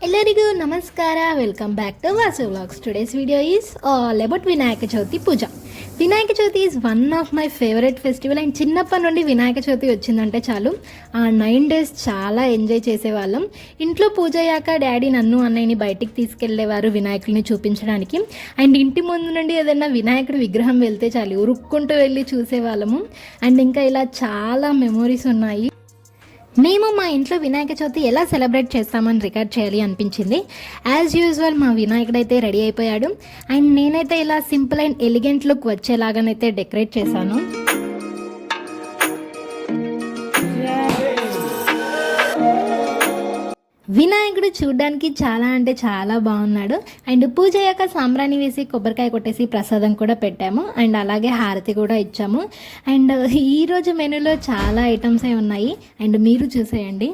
ಎಲ್ಲರಿಗೂ ನಮಸ್ಕಾರ. Welcome back to Vasu vlogs. Today's video is all about Vinayaka Chavithi puja. Vinayaka Chavithi is one of my favourite festival. And చిన్నప్పటి నుండి వినాయక చవితి వచ్చిందంటే చాలు ఆ 9 days చాలా ఎంజాయ్ చేసేవాళ్ళం. ఇంట్లో పూజ అయ్యాక డాడీ నన్ను అన్నయ్యని బయటికి తీసుకెళ్లేవారు వినాయకుడిని చూపించడానికి. అండ్ ఇంటి ముందు నుండి ఏదైనా వినాయకుడి విగ్రహం వెళ్తే చాలు ఉరుక్కుంటూ వెళ్ళి చూసేవాళ్ళము. అండ్ ఇంకా ఇలా చాలా మెమోరీస్ ఉన్నాయి. మేము మా ఇంట్లో వినాయక చవితి ఎలా సెలబ్రేట్ చేస్తామని రికార్డ్ చేయాలి అనిపించింది. యాజ్ యూజువల్ మా వినాయకుడు అయితే రెడీ అయిపోయాడు. అండ్ నేనైతే ఇలా సింపుల్ అండ్ ఎలిగెంట్ లుక్ వచ్చేలాగానైతే డెకరేట్ చేశాను. వినాయకుడు చూడడానికి చాలా అంటే చాలా బాగున్నాడు. అండ్ పూజ అయ్యాక సాంబ్రాణి వేసి కొబ్బరికాయ కొట్టేసి ప్రసాదం కూడా పెట్టాము. అండ్ అలాగే హారతి కూడా ఇచ్చాము. అండ్ ఈరోజు మెనూలో చాలా ఐటమ్సే ఉన్నాయి. అండ్ మీరు చూసేయండి.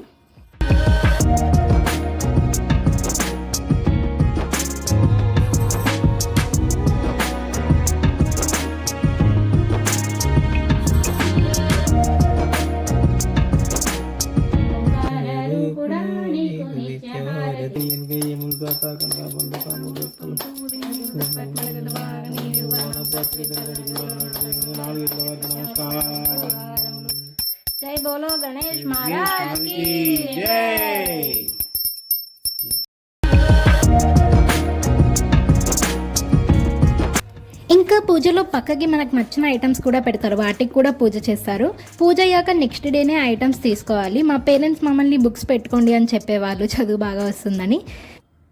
జై బోలో గణేష్ మహారాజ్ కి జై. ఇంకా పూజలో పక్కకి మనకు నచ్చిన ఐటమ్స్ కూడా పెడతారు, వాటికి కూడా పూజ చేస్తారు. పూజ అయ్యాక నెక్స్ట్ డేనే ఐటమ్స్ తీసుకోవాలి. మా పేరెంట్స్ మమ్మల్ని బుక్స్ పెట్టుకోండి అని చెప్పేవాళ్ళు, చదువు బాగా వస్తుందని.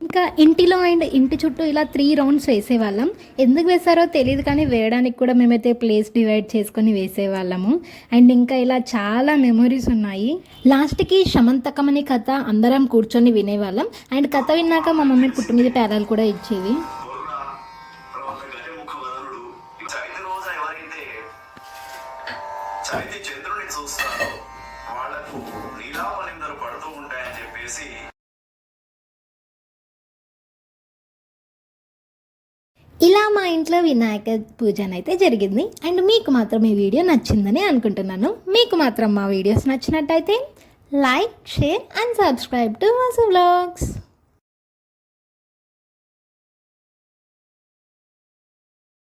ఇంకా ఇంటిలో అండ్ ఇంటి చుట్టూ ఇలా 3 rounds వేసేవాళ్ళం. ఎందుకు వేసారో తెలియదు కానీ వేయడానికి కూడా మేమైతే ప్లేస్ డివైడ్ చేసుకొని వేసేవాళ్ళము. అండ్ ఇంకా ఇలా చాలా మెమొరీస్ ఉన్నాయి. లాస్ట్కి శమంతకం అనే కథ అందరం కూర్చొని వినేవాళ్ళం. అండ్ కథ విన్నాక మా మమ్మీ పుట్టు మీద పేరాలు కూడా ఇచ్చేవి. ఇలా మా ఇంట్లో వినాయక పూజ అయితే జరిగింది. అండ్ మీకు మాత్రం ఈ వీడియో నచ్చిందని అనుకుంటున్నాను. మీకు మాత్రం మా వీడియోస్ నచ్చినట్టయితే like, share and subscribe to Vasu vlogs.